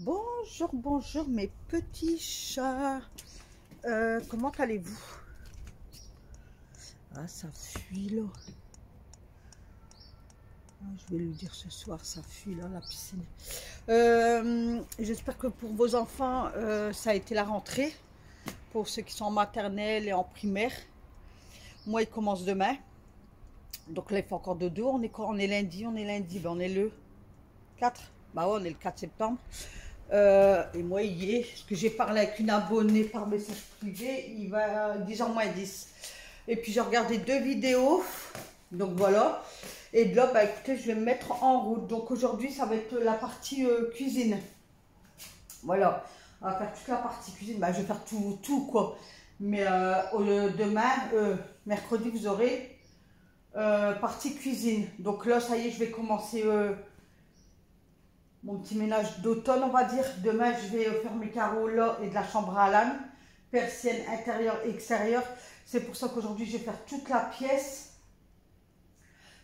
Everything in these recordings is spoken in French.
Bonjour, bonjour mes petits chats. Comment allez-vous? Ah, ça fuit là. Ah, je vais lui dire ce soir, ça fuit là, la piscine. J'espère que pour vos enfants, ça a été la rentrée. Pour ceux qui sont en maternelle et en primaire. Moi, ils commencent demain. Donc là, il faut encore de deux. On est lundi, ben, on est le 4. Bah ouais, on est le 4 septembre. Et moi, hier, parce que j'ai parlé avec une abonnée par message privé, il va 10h moins 10. Et puis j'ai regardé 2 vidéos, donc voilà. Et de là, bah écoutez, je vais me mettre en route. Donc aujourd'hui, ça va être la partie cuisine. Voilà, on va faire toute la partie cuisine. Bah, je vais faire tout quoi. Mais demain, mercredi, vous aurez partie cuisine. Donc là, ça y est, je vais commencer mon petit ménage d'automne, on va dire. Demain, je vais faire mes carreaux là et de la chambre à Alan. Persienne intérieure et extérieure. C'est pour ça qu'aujourd'hui, je vais faire toute la pièce.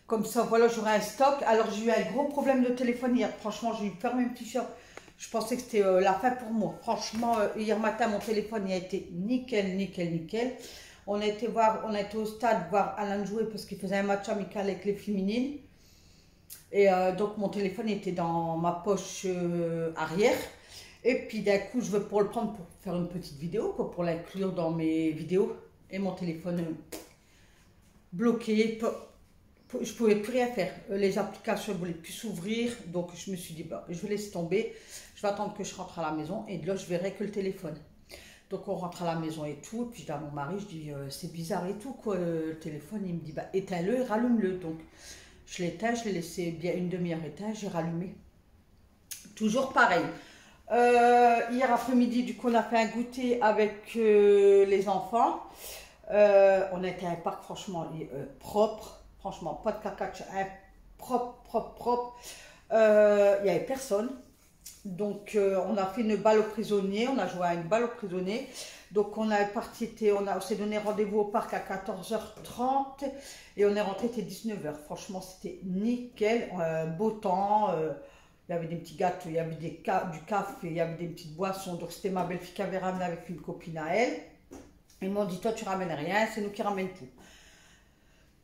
Comme ça, voilà, j'aurai un stock. Alors, j'ai eu un gros problème de téléphone hier. Franchement, j'ai eu peur même petit chat. Je pensais que c'était la fin pour moi. Franchement, hier matin, mon téléphone il a été nickel, nickel, nickel. On a été au stade voir Alan jouer parce qu'il faisait un match amical avec les féminines. Et donc mon téléphone était dans ma poche arrière. Et puis d'un coup, je veux pour le prendre pour faire une petite vidéo, quoi, pour l'inclure dans mes vidéos. Et mon téléphone bloqué. Je ne pouvais plus rien faire. Les applications ne voulaient plus s'ouvrir. Donc je me suis dit, bah, je vais laisser tomber. Je vais attendre que je rentre à la maison. Et de là, je verrai que le téléphone. Donc on rentre à la maison et tout. Et puis je dis à mon mari, je dis, c'est bizarre et tout, quoi, le téléphone. Il me dit, bah, éteins-le et rallume-le. Donc je l'éteins, je l'ai laissé bien une demi-heure éteint, j'ai rallumé. Toujours pareil. Hier après-midi, du coup, on a fait un goûter avec les enfants. On a été à un parc, franchement, propre. Franchement, pas de caca, propre, propre, propre. Il n'y avait personne. Donc, on a fait une balle aux prisonniers. On a joué à une balle aux prisonniers. Donc, on s'est donné rendez-vous au parc à 14h30 et on est rentré, c'était 19h. Franchement, c'était nickel. Beau temps. Il y avait des petits gâteaux, il y avait du café, il y avait des petites boissons. Donc, c'était ma belle-fille qui avait ramené avec une copine à elle. Ils m'ont dit, toi, tu ramènes rien, c'est nous qui ramènent tout.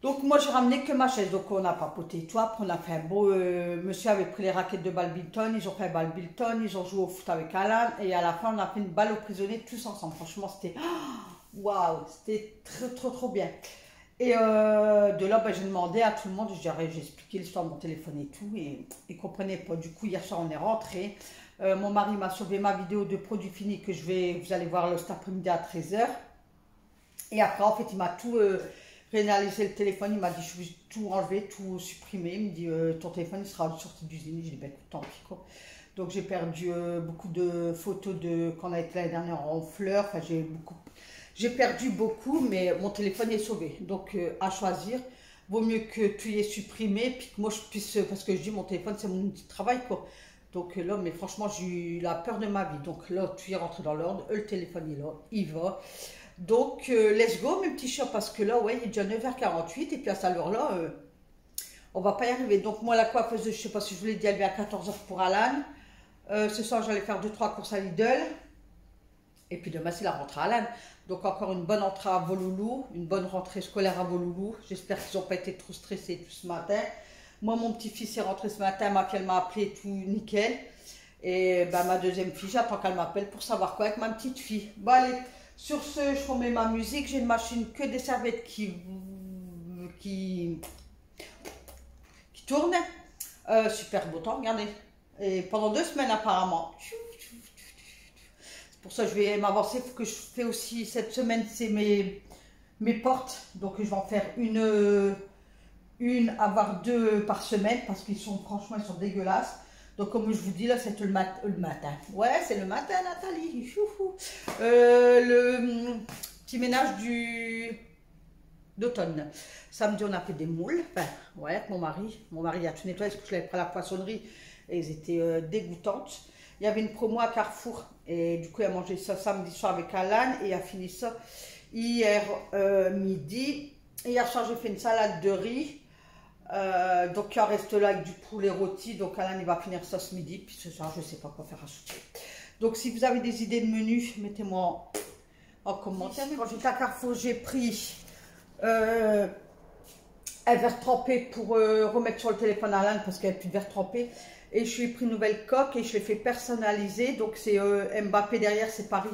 Donc moi j'ai ramené que ma chaise, donc on a papoté et tout. Après on a fait un beau, monsieur avait pris les raquettes de badminton, ils ont fait un badminton, ils ont joué au foot avec Alan et à la fin on a fait une balle aux prisonniers tous ensemble. Franchement c'était, waouh, c'était trop bien. Et de là j'ai demandé à tout le monde, j'ai expliqué l'histoire de mon téléphone et tout et ils ne comprenaient pas. Du coup hier soir on est rentré, mon mari m'a sauvé ma vidéo de produits finis que vous allez voir cet après-midi à 13h. Et après en fait il m'a tout... réalisé le téléphone, il m'a dit je vais tout enlever, tout supprimer. Il me dit ton téléphone il sera sorti d'usine. J'ai dit ben écoute, tant pis quoi. Donc j'ai perdu beaucoup de photos de quand on a été l'année dernière en fleurs. Enfin j'ai perdu beaucoup, mais mon téléphone est sauvé. Donc à choisir, vaut mieux que tu y aies supprimé, puis que moi je puisse, parce que je dis mon téléphone c'est mon outil de travail quoi. Donc là, mais franchement j'ai eu la peur de ma vie. Donc là tu es rentré dans l'ordre, le téléphone est là, il va. Donc, let's go mes petits chats, parce que là, ouais, il est déjà 9h48, et puis à cette heure-là, on va pas y arriver. Donc, moi, la coiffeuse, je sais pas si je vous l'ai dit, elle vient à 14h pour Alan. Ce soir, j'allais faire 2-3 courses à Lidl. Et puis demain, c'est la rentrée à Alan. Donc, encore une bonne entrée à vos loulous, une bonne rentrée scolaire à vos loulous. J'espère qu'ils n'ont pas été trop stressés tout ce matin. Moi, mon petit-fils est rentré ce matin, ma fille, elle m'a appelé, tout nickel. Et ben, ma deuxième fille, j'attends qu'elle m'appelle pour savoir quoi avec ma petite fille. Bon, allez. Sur ce, je remets ma musique. J'ai une machine que des serviettes qui tourne. Super beau temps, regardez. Et pendant 2 semaines apparemment. C'est pour ça que je vais m'avancer. Il faut que je fais aussi cette semaine, c'est mes portes. Donc je vais en faire avoir 2 par semaine parce qu'ils sont, franchement, ils sont dégueulasses. Donc, comme je vous dis, là, c'est le matin. Ouais, c'est le matin, Nathalie. Le petit ménage d'automne. Samedi, on a fait des moules. Enfin, ouais, avec mon mari. Mon mari a tout nettoyé parce que je l'avais pris à la poissonnerie et ils étaient dégoûtantes. Il y avait une promo à Carrefour et du coup, il a mangé ça samedi soir avec Alan et il a fini ça hier midi. Hier soir, j'ai fait une salade de riz. Donc il en reste là avec du poulet rôti. Donc Alain il va finir ça ce midi. Puis ce soir je ne sais pas quoi faire à souper. Donc si vous avez des idées de menu, mettez-moi en commentaire. Quand j'étais à Carrefour, j'ai pris un verre trempé pour remettre sur le téléphone à Alain parce qu'il n'y a plus de verre trempé. Et je lui ai pris une nouvelle coque et je l'ai fait personnaliser. Donc c'est Mbappé derrière, c'est Paris.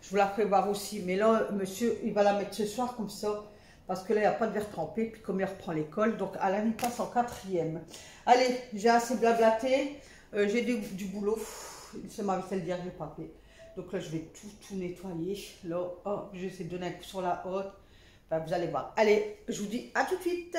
Je vous la ferai voir aussi. Mais là, monsieur, il va la mettre ce soir comme ça. Parce que là, il n'y a pas de verre trempé. Puis comme il reprend l'école, donc Alain, il passe en 4e. Allez, j'ai assez blablaté. J'ai du boulot. C'est ma vaisselle d'hier, j'ai pas fait. Donc là, je vais tout nettoyer. Là, oh, je vais essayer de donner un coup sur la haute. Enfin, vous allez voir. Allez, je vous dis à tout de suite.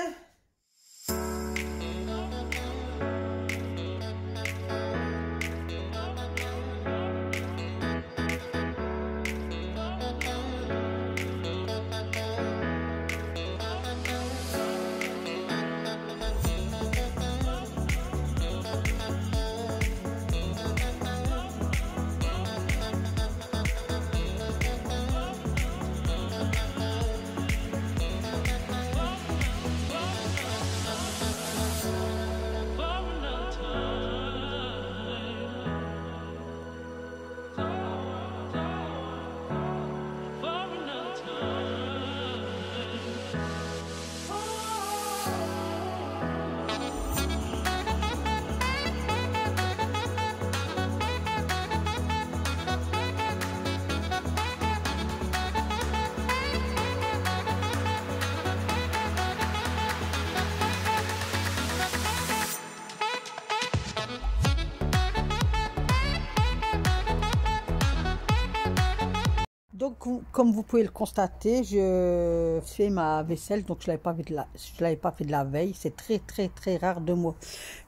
Donc, comme vous pouvez le constater, je fais ma vaisselle, donc je l'avais pas fait de la veille. C'est très rare de moi.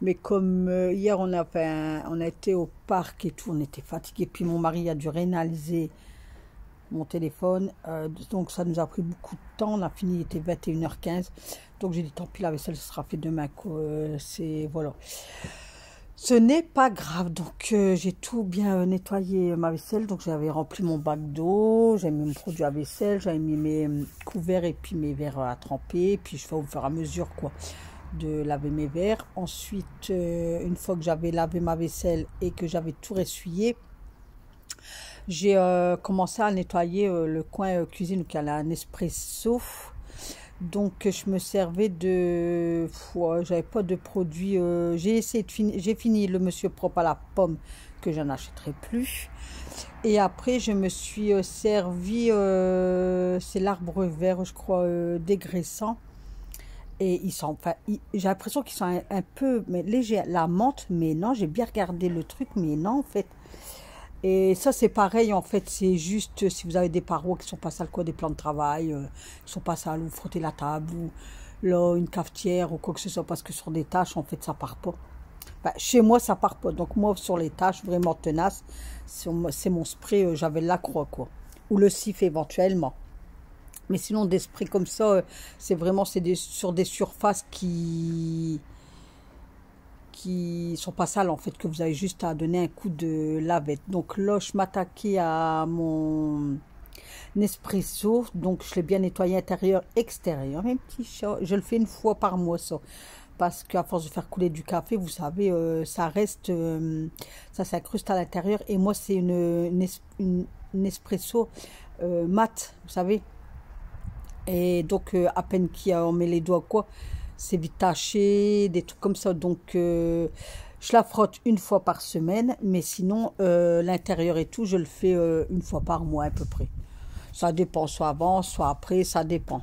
Mais comme hier on a été au parc et tout, on était fatigué. Puis mon mari a dû réanalyser mon téléphone, donc ça nous a pris beaucoup de temps. On a fini, il était 21h15. Donc j'ai dit tant pis, la vaisselle ce sera fait demain. Voilà. Ce n'est pas grave, donc j'ai tout bien nettoyé ma vaisselle, donc j'avais rempli mon bac d'eau, j'ai mis mon produit à vaisselle, j'avais mis mes couverts et puis mes verres à tremper, puis je fais au fur et à mesure quoi de laver mes verres. Ensuite, une fois que j'avais lavé ma vaisselle et que j'avais tout ressuyé, j'ai commencé à nettoyer le coin cuisine, qui a un espresso. Donc je me servais de, j'avais pas de produit, j'ai fini le Monsieur Propre à la pomme que je n'achèterai plus. Et après je me suis servi, c'est l'arbre vert je crois, dégraissant. Et ils sont, enfin, j'ai l'impression qu'ils sont un peu légers, la menthe, mais non, j'ai bien regardé le truc, mais non en fait. Et ça c'est pareil en fait, c'est juste si vous avez des parois qui sont pas sales, quoi, des plans de travail, qui sont pas sales, ou frotter la table, ou là une cafetière ou quoi que ce soit, parce que sur des tâches en fait ça part pas. Enfin, chez moi ça part pas, donc moi sur les tâches vraiment tenaces, c'est mon spray, j'avais la croix quoi, ou le sif éventuellement. Mais sinon des sprays comme ça, c'est vraiment sur des surfaces qui sont pas sales en fait, que vous avez juste à donner un coup de lavette. Donc là je m'attaquais à mon Nespresso, donc je l'ai bien nettoyé intérieur extérieur. Un petit chat, je le fais une fois par mois ça, parce qu'à force de faire couler du café, vous savez, ça reste, ça s'incruste à l'intérieur. Et moi c'est une Nespresso mat, vous savez, et donc à peine on met les doigts quoi, c'est vite taché, des trucs comme ça. Donc je la frotte une fois par semaine, mais sinon l'intérieur et tout je le fais une fois par mois à peu près. Ça dépend, soit avant soit après, ça dépend.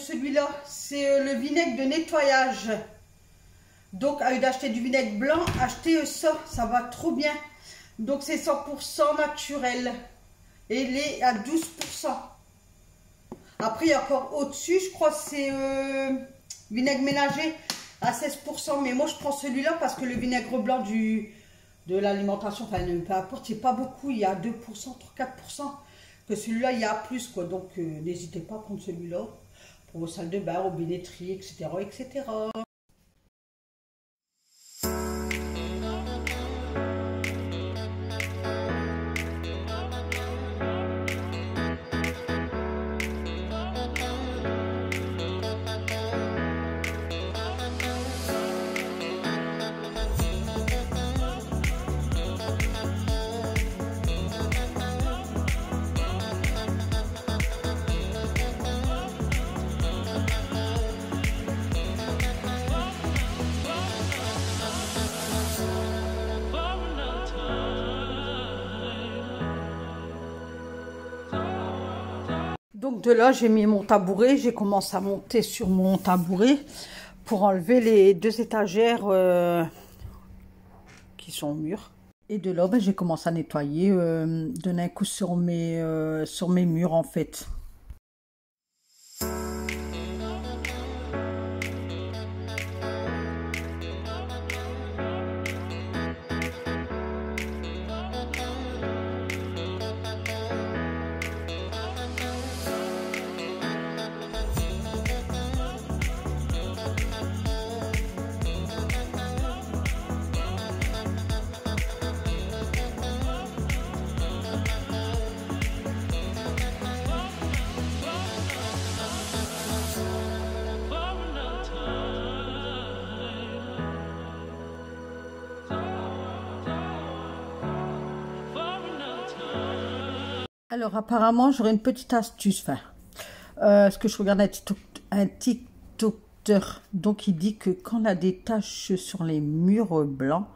celui-là, c'est le vinaigre de nettoyage. Donc, à lieu d'acheter du vinaigre blanc, achetez ça, ça va trop bien. Donc, c'est 100% naturel. Et il est à 12%. Après, il y a encore au-dessus, je crois que c'est vinaigre ménager à 16%. Mais moi, je prends celui-là parce que le vinaigre blanc de l'alimentation, enfin, peu importe, c'est pas beaucoup. Il y a 2%, 4%. Que celui-là, il y a plus, quoi. Donc, n'hésitez pas à prendre celui-là pour vos salles de bain, robinetterie, etc., etc. Donc de là, j'ai mis mon tabouret, j'ai commencé à monter sur mon tabouret pour enlever les deux étagères qui sont au mur. Et de là, j'ai commencé à nettoyer, donner un coup sur mes murs en fait. Alors apparemment j'aurais une petite astuce, ce que je regarde un TikToker, donc il dit que quand on a des taches sur les murs blancs,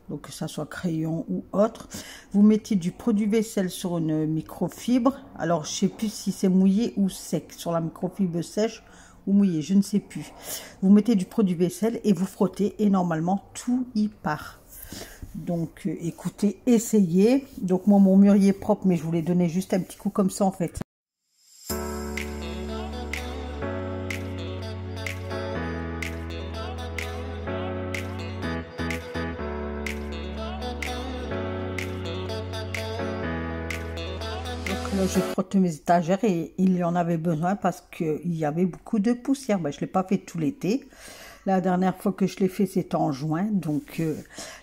donc que ça soit crayon ou autre, vous mettez du produit vaisselle sur une microfibre, alors je sais plus si c'est mouillé ou sec, sur la microfibre sèche ou mouillé, je ne sais plus. Vous mettez du produit vaisselle et vous frottez et normalement tout y part. Donc écoutez, essayez. Donc moi mon mur y est propre, mais je voulais donner juste un petit coup comme ça en fait. Donc là je frotte mes étagères et il y en avait besoin parce qu'il y avait beaucoup de poussière. Je ne l'ai pas fait tout l'été. La dernière fois que je l'ai fait, c'était en juin. Donc,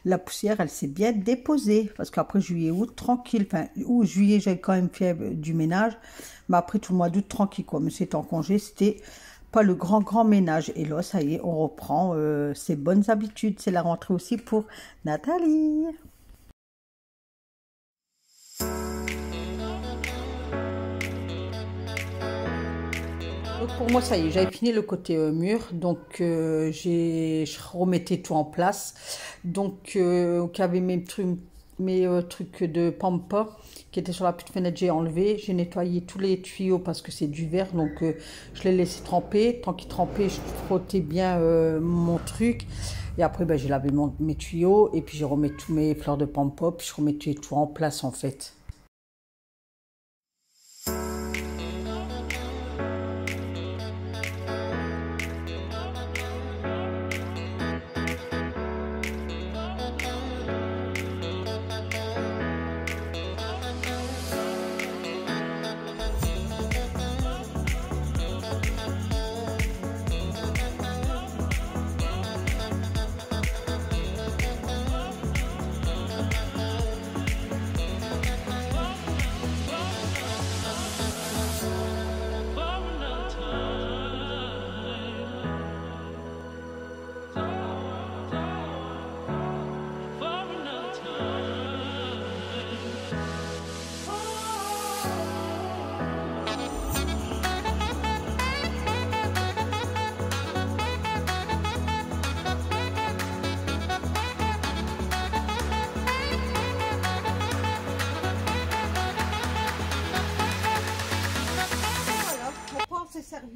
la poussière, elle s'est bien déposée. Parce qu'après juillet, août, tranquille. Enfin, août, juillet, j'ai quand même fait du ménage. Mais après, tout le mois d'août, tranquille, quoi. Mais c'était en congé, c'était pas le grand ménage. Et là, ça y est, on reprend ses bonnes habitudes. C'est la rentrée aussi pour Nathalie. Donc pour moi, ça y est, j'avais fini le côté mur, donc je remettais tout en place. Donc, qu'il y avait mes trucs de Pampa qui étaient sur la petite fenêtre, j'ai enlevé. J'ai nettoyé tous les tuyaux parce que c'est du verre, donc je les laissais tremper. Tant qu'ils trempaient, je frottais bien mon truc. Et après, j'ai lavé mes tuyaux et puis j'ai remis tous mes fleurs de Pampa, puis je remettais tout en place en fait.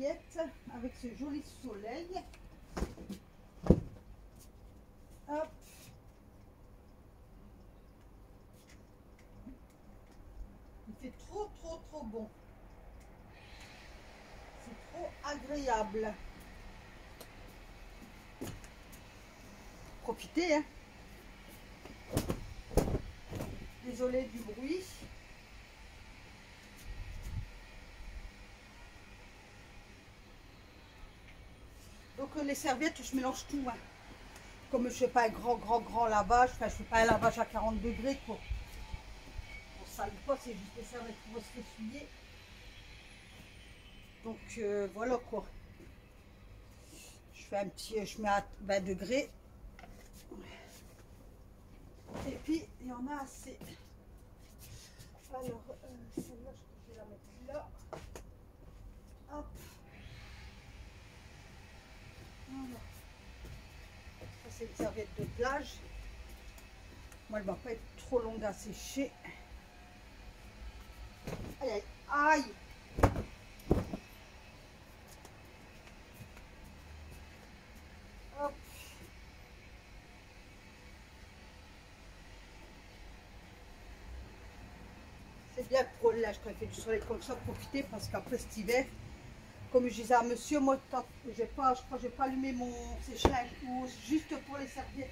serviette avec ce joli soleil. Hop. Il fait trop bon. C'est trop agréable. Profitez, hein. Désolée du bruit. Donc les serviettes, je mélange tout, hein. Comme je ne fais pas un grand lavage, enfin je fais pas un lavage à 40 degrés, quoi. On ne salit pas, c'est juste les serviettes pour se l'essuyer. Donc voilà quoi. Je fais un petit, je mets à 20 degrés. Et puis il y en a assez. Alors celle-là, je vais la mettre là. Hop. Voilà. Ça c'est une serviette de plage. Moi elle ne va pas être trop longue à sécher. Aïe aïe aïe. Hop. C'est bien pour le linge quand il fait du soleil comme ça, profiter parce qu'après cet hiver, comme je disais à monsieur, moi je crois que je n'ai pas allumé mon sèche-linge ou juste pour les serviettes.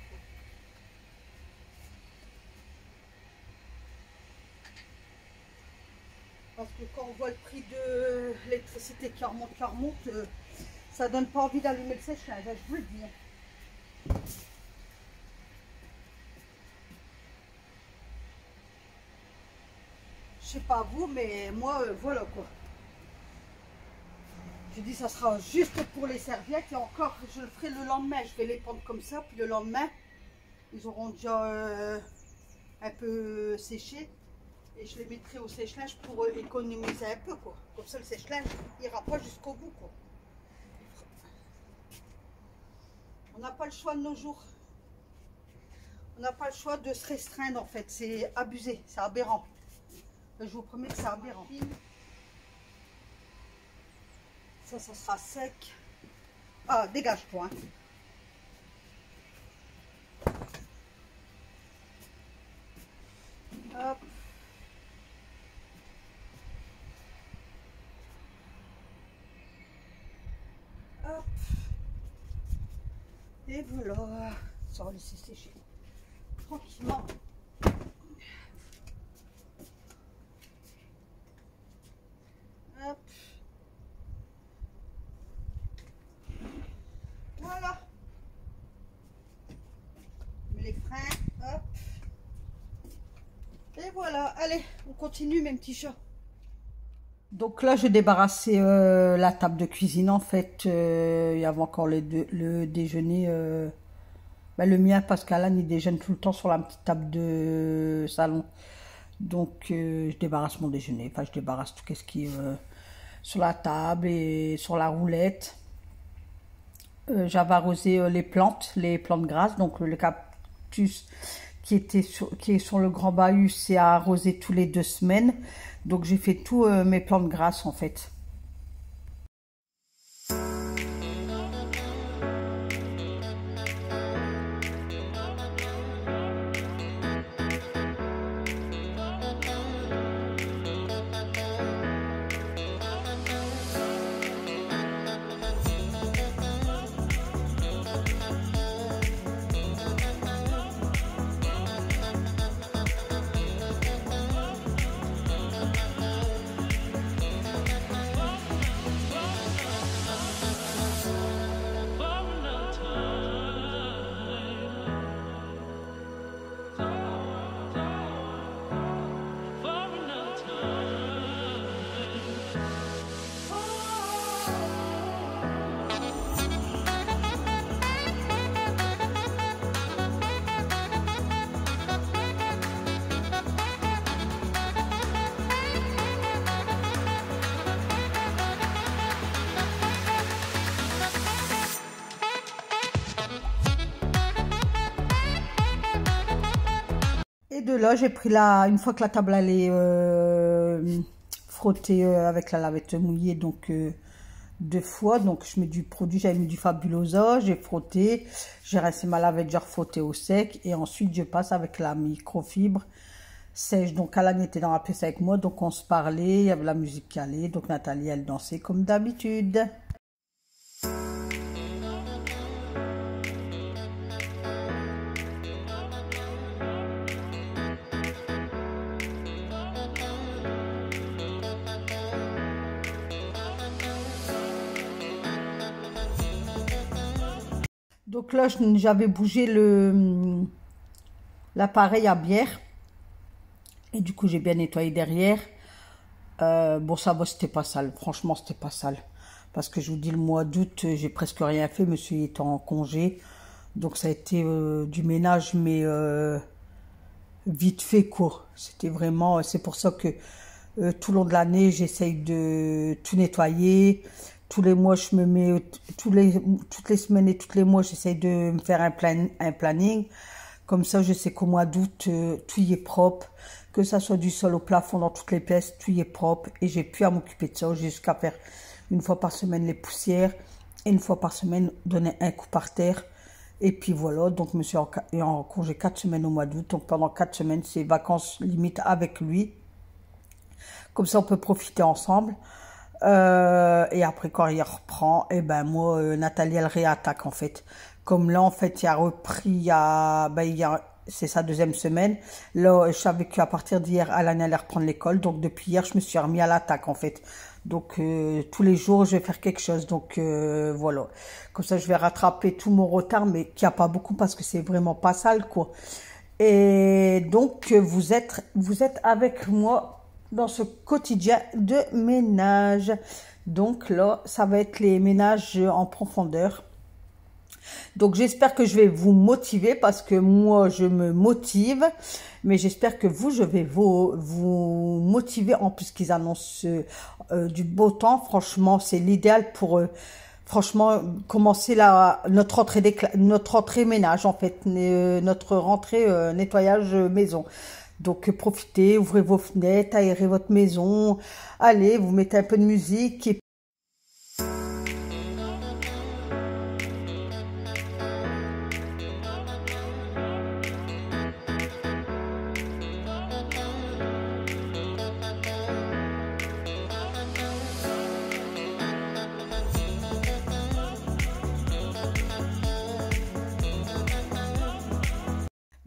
Parce que quand on voit le prix de l'électricité qui remonte, ça donne pas envie d'allumer le sèche-linge, je vous le dis. Je sais pas vous, mais moi, voilà quoi. Je dis ça sera juste pour les serviettes et encore, je le ferai le lendemain. Je vais les prendre comme ça, puis le lendemain, ils auront déjà un peu séché. Et je les mettrai au sèche-linge pour économiser un peu quoi. Comme ça, le sèche-linge ira pas jusqu'au bout quoi. On n'a pas le choix de nos jours. On n'a pas le choix de se restreindre en fait. C'est abusé, c'est aberrant. Je vous promets que c'est aberrant. Ça sera sec. Ah, dégage-toi. Hein. Hop. Hop. Et voilà. Ça va laisser sécher tranquillement. Hop. Voilà. Les freins, hop. Et voilà. Allez, on continue mes petits chats. Donc là, j'ai débarrassé la table de cuisine. En fait, il y avait encore le déjeuner. Le mien, Pascal, il déjeune tout le temps sur la petite table de salon. Donc, je débarrasse mon déjeuner. Enfin, je débarrasse tout ce qui est sur la table et sur la roulette. J'avais arrosé les plantes grasses. Donc, le cactus qui est sur le grand bahut, c'est à arroser tous les 2 semaines. Donc, j'ai fait tous mes plantes grasses, en fait. Et de là, j'ai pris une fois que la table elle est frottée avec la lavette mouillée, donc 2 fois. Donc je mets du produit, j'avais mis du Fabulosa, j'ai frotté, j'ai rincé ma lavette, frotté au sec et ensuite je passe avec la microfibre sèche. Donc Alan était dans la pièce avec moi, donc on se parlait, il y avait la musique qui allait, donc Nathalie elle dansait comme d'habitude. Donc là, j'avais bougé l'appareil à bière. Et du coup, j'ai bien nettoyé derrière. Bon, ça va, c'était pas sale. Franchement, c'était pas sale. Parce que je vous dis, le mois d'août, j'ai presque rien fait. Monsieur est en congé. Donc, ça a été du ménage, mais vite fait, quoi. C'était vraiment... C'est pour ça que tout le long de l'année, j'essaye de tout nettoyer. Tous les mois, je me mets, toutes les semaines et tous les mois, j'essaye de me faire un planning. Comme ça, je sais qu'au mois d'août, tout y est propre. Que ça soit du sol au plafond, dans toutes les pièces, tout y est propre. Et j'ai plus à m'occuper de ça. J'ai jusqu'à faire une fois par semaine les poussières. Et une fois par semaine, donner un coup par terre. Et puis voilà, donc monsieur est en congé 4 semaines au mois d'août. Donc pendant 4 semaines, c'est vacances limite avec lui. Comme ça, on peut profiter ensemble. Et après, quand il reprend, et ben moi, Nathalie, elle réattaque en fait. Comme là, en fait, il a repris, c'est sa 2e semaine. Là, je savais qu'à partir d'hier, Alan allait reprendre l'école. Donc, depuis hier, je me suis remis à l'attaque en fait. Donc, tous les jours, je vais faire quelque chose. Donc, voilà. Comme ça, je vais rattraper tout mon retard, mais qu'il n'y a pas beaucoup parce que c'est vraiment pas sale, quoi. Et donc, vous êtes avec moi dans ce quotidien de ménage. Donc là, ça va être les ménages en profondeur. Donc j'espère que je vais vous motiver parce que moi je me motive, mais j'espère que je vais vous motiver en plus qu'ils annoncent du beau temps. Franchement, c'est l'idéal pour franchement commencer notre rentrée ménage en fait, notre rentrée nettoyage maison. Donc profitez, ouvrez vos fenêtres, aérez votre maison, allez, vous mettez un peu de musique.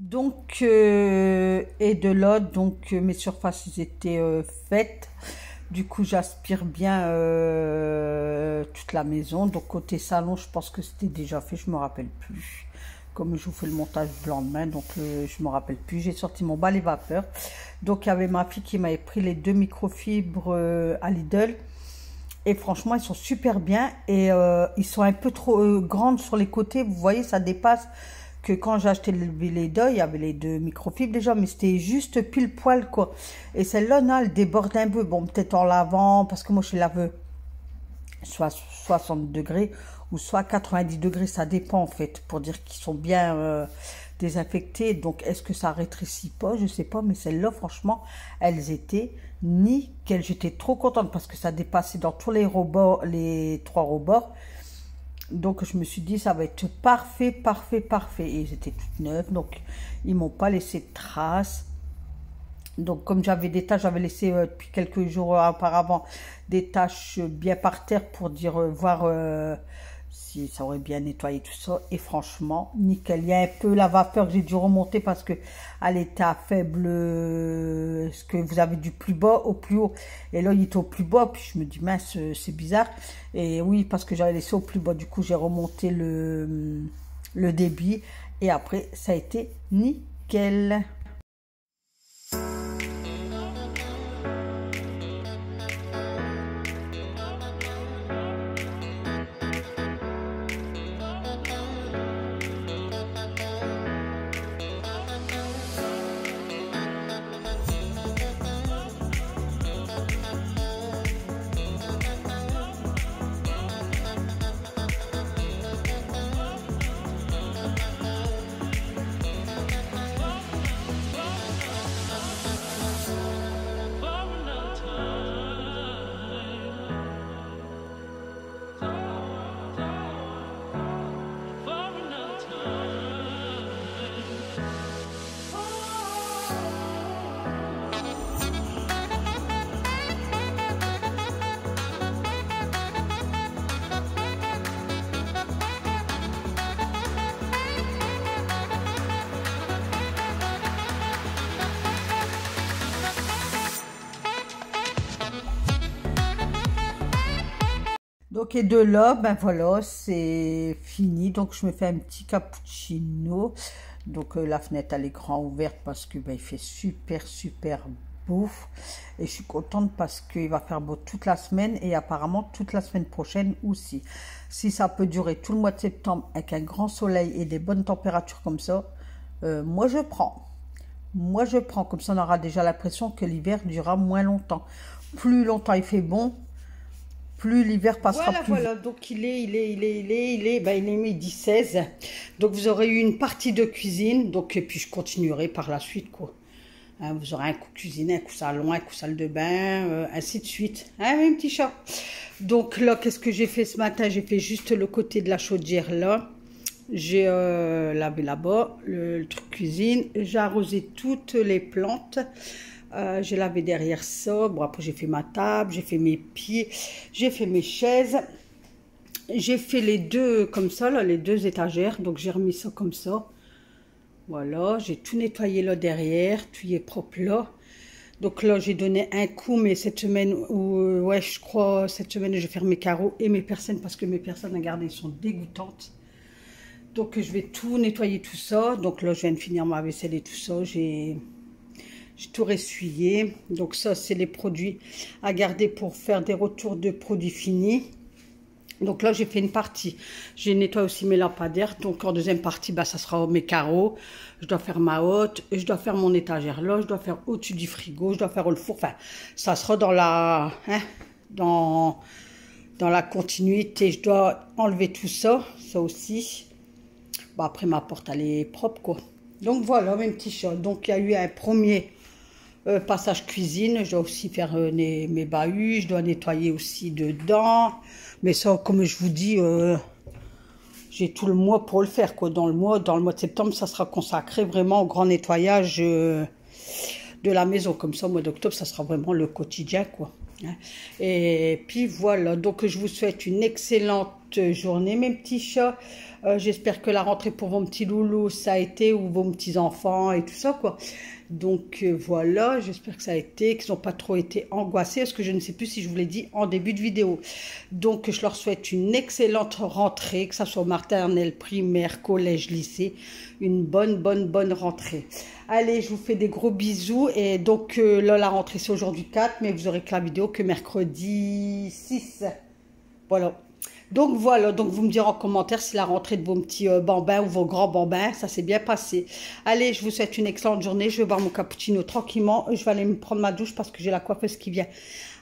Donc, et de l'autre, donc mes surfaces ils étaient faites. Du coup, j'aspire bien toute la maison. Donc, côté salon, je pense que c'était déjà fait, je me rappelle plus. Comme je vous fais le montage le lendemain, donc je me rappelle plus. J'ai sorti mon balai vapeur. Donc, il y avait ma fille qui m'avait pris les 2 microfibres à Lidl. Et franchement, ils sont super bien. Et ils sont un peu trop grandes sur les côtés. Vous voyez, ça dépasse. Que quand j'ai acheté les deux, il y avait les 2 microfibres déjà, mais c'était juste pile poil quoi. Et celle-là, non, elle déborde un peu. Bon, peut-être en lavant, parce que moi je lave soit 60 degrés ou soit 90 degrés, ça dépend en fait, pour dire qu'ils sont bien désinfectés. Donc, est-ce que ça rétrécit pas? Je sais pas, mais celles-là, franchement, elles étaient nickel. J'étais trop contente parce que ça dépassait dans tous les rebords, les 3 rebords. Donc, je me suis dit, ça va être parfait, parfait, parfait. Et ils étaient toutes neuves, donc ils m'ont pas laissé de traces. Donc, comme j'avais des taches, j'avais laissé depuis quelques jours auparavant des taches bien par terre pour dire, voir si ça aurait bien nettoyé tout ça. Et franchement, nickel. Il y a un peu la vapeur que j'ai dû remonter parce que elle était à faible, ce que vous avez du plus bas au plus haut. Et là, il était au plus bas. Puis je me dis, mince, c'est bizarre. Et oui, parce que j'avais laissé au plus bas. Du coup, j'ai remonté le débit. Et après, ça a été nickel. Donc et de là, ben voilà, c'est fini. Donc je me fais un petit cappuccino. Donc la fenêtre elle est grand ouverte parce que ben, il fait super beau. Et je suis contente parce qu'il va faire beau toute la semaine et apparemment toute la semaine prochaine aussi. Si ça peut durer tout le mois de septembre avec un grand soleil et des bonnes températures comme ça, moi je prends. Moi je prends, comme ça on aura déjà l'impression que l'hiver durera moins longtemps. Plus longtemps il fait bon, plus l'hiver passera plus vite. Voilà, donc il est midi 16. Donc vous aurez eu une partie de cuisine, donc et puis je continuerai par la suite quoi. Hein, vous aurez un coup cuisine, un coup salon, un coup salle de bain, ainsi de suite. Hein, mes petits chats. Donc là, qu'est-ce que j'ai fait ce matin? J'ai fait juste le côté de la chaudière là. J'ai lavé là-bas le truc cuisine. J'ai arrosé toutes les plantes. J'ai lavé derrière ça. Bon, après, j'ai fait ma table, j'ai fait mes pieds, j'ai fait mes chaises. J'ai fait les deux comme ça, là, les deux étagères. Donc, j'ai remis ça comme ça. Voilà, j'ai tout nettoyé là derrière. Tout y est propre là. Donc là, j'ai donné un coup, mais cette semaine, ouais, je crois, cette semaine, je vais faire mes carreaux et mes persiennes parce que mes persiennes, regardez, sont dégoûtantes. Donc, je vais tout nettoyer, tout ça. Donc là, je viens de finir ma vaisselle et tout ça. J'ai tout ressuyé. Donc ça, c'est les produits à garder pour faire des retours de produits finis. Donc là, j'ai fait une partie. J'ai nettoyé aussi mes lampadaires. Donc en deuxième partie, bah, ça sera mes carreaux. Je dois faire ma hotte. Je dois faire mon étagère là. Je dois faire au-dessus du frigo. Je dois faire le four. Enfin, ça sera dans la... Hein, dans la continuité. Je dois enlever tout ça. Ça aussi. Bon, après, ma porte, elle est propre, quoi. Donc voilà, mes petits chats. Donc il y a eu un premier... passage cuisine, je dois aussi faire mes bahuts, je dois nettoyer aussi dedans. Mais ça, comme je vous dis, j'ai tout le mois pour le faire, quoi. Dans le mois de septembre, ça sera consacré vraiment au grand nettoyage de la maison. Comme ça, au mois d'octobre, ça sera vraiment le quotidien, quoi. Et puis voilà, donc je vous souhaite une excellente journée, mes petits chats. J'espère que la rentrée pour vos petits loulous, ça a été, ou vos petits enfants et tout ça, quoi. Donc voilà, j'espère que ça a été, qu'ils n'ont pas trop été angoissés, parce que je ne sais plus si je vous l'ai dit en début de vidéo. Donc je leur souhaite une excellente rentrée, que ça soit maternelle, primaire, collège, lycée, une bonne rentrée. Allez, je vous fais des gros bisous, et donc là la rentrée c'est aujourd'hui 4, mais vous aurez que la vidéo que mercredi 6. Voilà. Donc voilà, donc vous me direz en commentaire si la rentrée de vos petits bambins ou vos grands bambins, ça s'est bien passé. Allez, je vous souhaite une excellente journée. Je vais boire mon cappuccino tranquillement. Je vais aller me prendre ma douche parce que j'ai la coiffeuse qui vient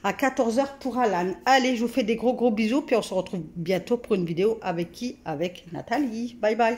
à 14 h pour Alan. Allez, je vous fais des gros bisous. Puis on se retrouve bientôt pour une vidéo avec qui? Avec Nathalie. Bye bye.